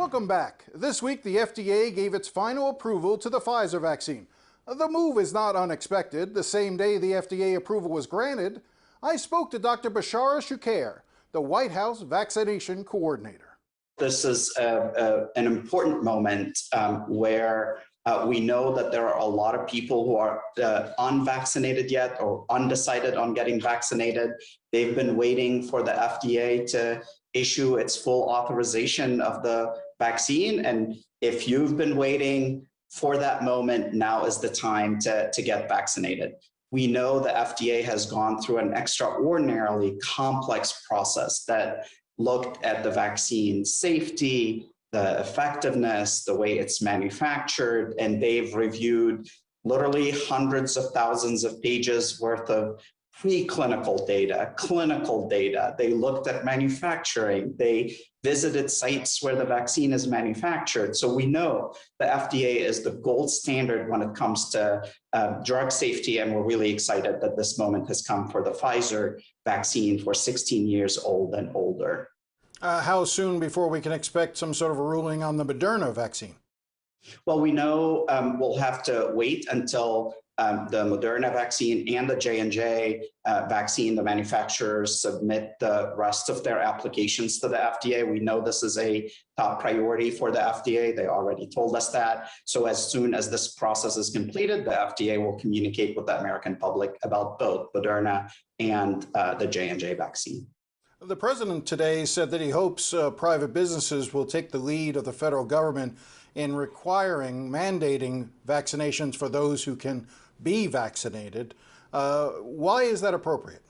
Welcome back. This week, the FDA gave its final approval to the Pfizer vaccine. The move is not unexpected. The same day the FDA approval was granted, I spoke to Dr. Bashara Shukair, the White House vaccination coordinator. This is an important moment where we know that there are a lot of people who are unvaccinated yet or undecided on getting vaccinated. They've been waiting for the FDA to issue its full authorization of the vaccine. And if you've been waiting for that moment, now is the time to get vaccinated. We know the FDA has gone through an extraordinarily complex process that looked at the vaccine safety, the effectiveness, the way it's manufactured, and they've reviewed literally hundreds of thousands of pages worth of preclinical data, clinical data. They looked at manufacturing. They visited sites where the vaccine is manufactured. So we know the FDA is the gold standard when it comes to drug safety, and we're really excited that this moment has come for the Pfizer vaccine for 16 years old and older. How soon before we can expect some sort of a ruling on the Moderna vaccine? Well, we know we'll have to wait until the Moderna vaccine and the J&J vaccine, the manufacturers submit the rest of their applications to the FDA. We know this is a top priority for the FDA. They already told us that. So as soon as this process is completed, the FDA will communicate with the American public about both Moderna and the J&J vaccine. The president today said that he hopes private businesses will take the lead of the federal government in mandating vaccinations for those who can be vaccinated. Why is that appropriate?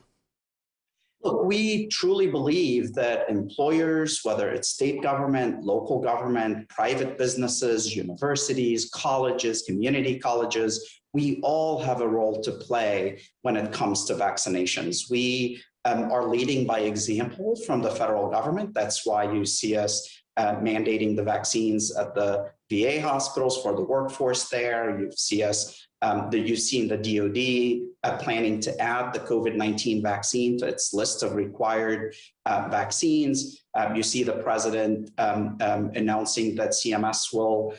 Look, we truly believe that employers, whether it's state government, local government, private businesses, universities, colleges, community colleges, we all have a role to play when it comes to vaccinations. We are leading by example from the federal government. That's why you see us mandating the vaccines at the VA hospitals for the workforce there. You've seen the DoD planning to add the COVID-19 vaccine to its list of required vaccines. You see the president announcing that CMS will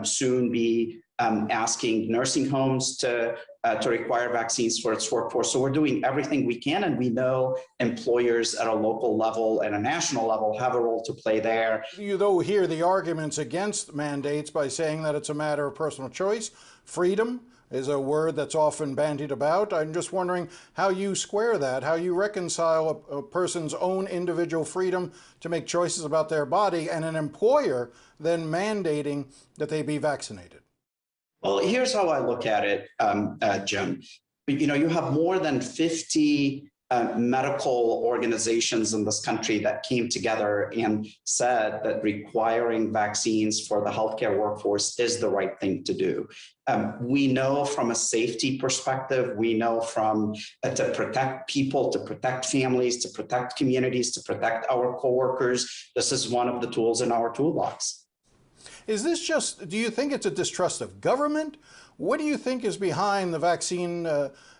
soon be asking nursing homes to require vaccines for its workforce. So we're doing everything we can, and we know employers at a local level and a national level have a role to play there. You, though, hear the arguments against mandates by saying that it's a matter of personal choice. Freedom is a word that's often bandied about. I'm just wondering how you square that, how you reconcile a person's own individual freedom to make choices about their body and an employer then mandating that they be vaccinated. Well, here's how I look at it, Jim. You have more than 50 medical organizations in this country that came together and said that requiring vaccines for the healthcare workforce is the right thing to do. We know from a safety perspective, we know from to protect people, to protect families, to protect communities, to protect our coworkers. This is one of the tools in our toolbox. Is this just, do you think it's a distrust of government? What do you think is behind the vaccine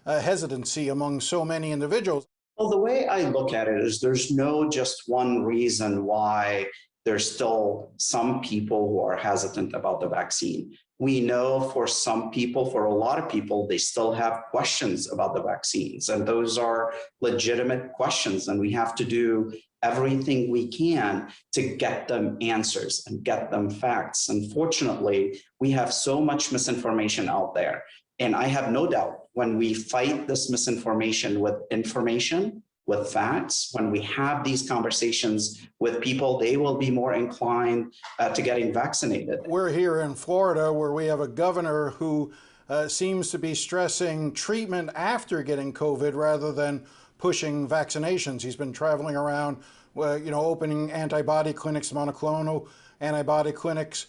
hesitancy among so many individuals? Well, the way I look at it is there's no just one reason why there's still some people who are hesitant about the vaccine. We know for some people, for a lot of people, they still have questions about the vaccines, and those are legitimate questions, and we have to do everything we can to get them answers and get them facts. Unfortunately, we have so much misinformation out there. And I have no doubt when we fight this misinformation with information, with facts, when we have these conversations with people, they will be more inclined to getting vaccinated. We're here in Florida where we have a governor who seems to be stressing treatment after getting COVID rather than pushing vaccinations. He's been traveling around, opening antibody clinics, monoclonal antibody clinics.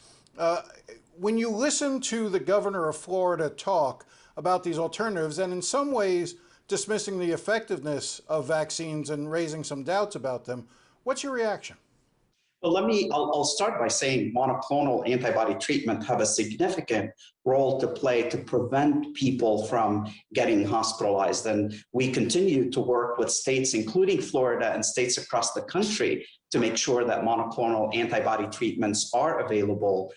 When you listen to the governor of Florida talk about these alternatives, and in some ways dismissing the effectiveness of vaccines and raising some doubts about them, what's your reaction? Well, I'll start by saying monoclonal antibody treatment have a significant role to play to prevent people from getting hospitalized. And we continue to work with states, including Florida and states across the country, to make sure that monoclonal antibody treatments are available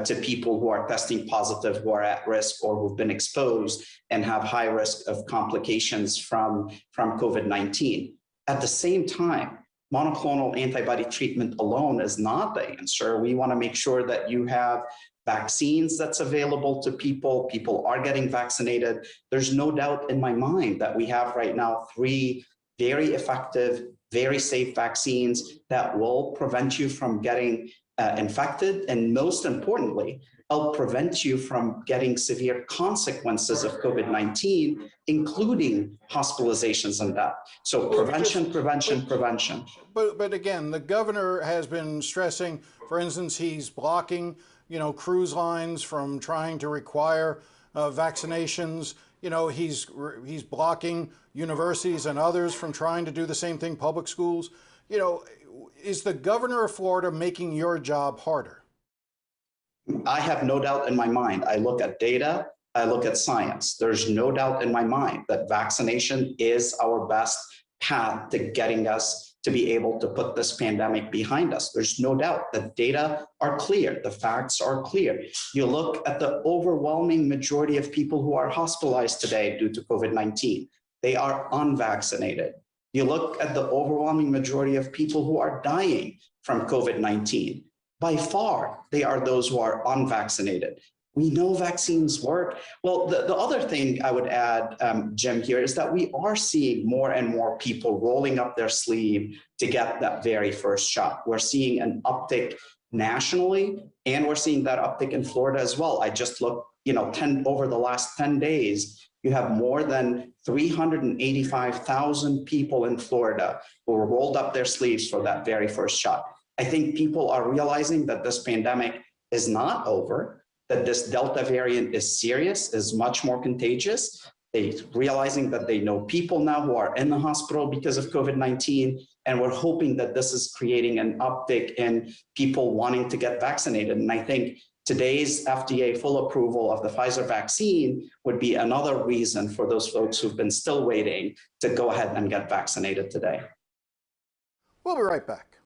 to people who are testing positive, who are at risk, or who've been exposed and have high risk of complications from COVID-19. At the same time, monoclonal antibody treatment alone is not the answer. We want to make sure that you have vaccines that's available to people. People are getting vaccinated. There's no doubt in my mind that we have right now 3 very effective, very safe vaccines that will prevent you from getting infected, and most importantly, help prevent you from getting severe consequences of COVID-19, including hospitalizations and death. So prevention, prevention, prevention. But again, the governor has been stressing, for instance, he's blocking, cruise lines from trying to require vaccinations. He's blocking universities and others from trying to do the same thing, public schools. Is the governor of Florida making your job harder? I have no doubt in my mind. I look at data, I look at science. There's no doubt in my mind that vaccination is our best path to getting us to be able to put this pandemic behind us. There's no doubt. The data are clear. The facts are clear. You look at the overwhelming majority of people who are hospitalized today due to COVID-19. They are unvaccinated. You look at the overwhelming majority of people who are dying from COVID-19. By far, they are those who are unvaccinated. We know vaccines work. Well, the other thing I would add, Jim, here is that we are seeing more and more people rolling up their sleeve to get that very first shot. We're seeing an uptick nationally, and we're seeing that uptick in Florida as well. I just looked, over the last 10 days, you have more than 385,000 people in Florida who rolled up their sleeves for that very first shot. I think people are realizing that this pandemic is not over, that this Delta variant is serious, is much more contagious. They're realizing that they know people now who are in the hospital because of COVID-19, and we're hoping that this is creating an uptick in people wanting to get vaccinated. And I think today's FDA full approval of the Pfizer vaccine would be another reason for those folks who've been still waiting to go ahead and get vaccinated today. We'll be right back.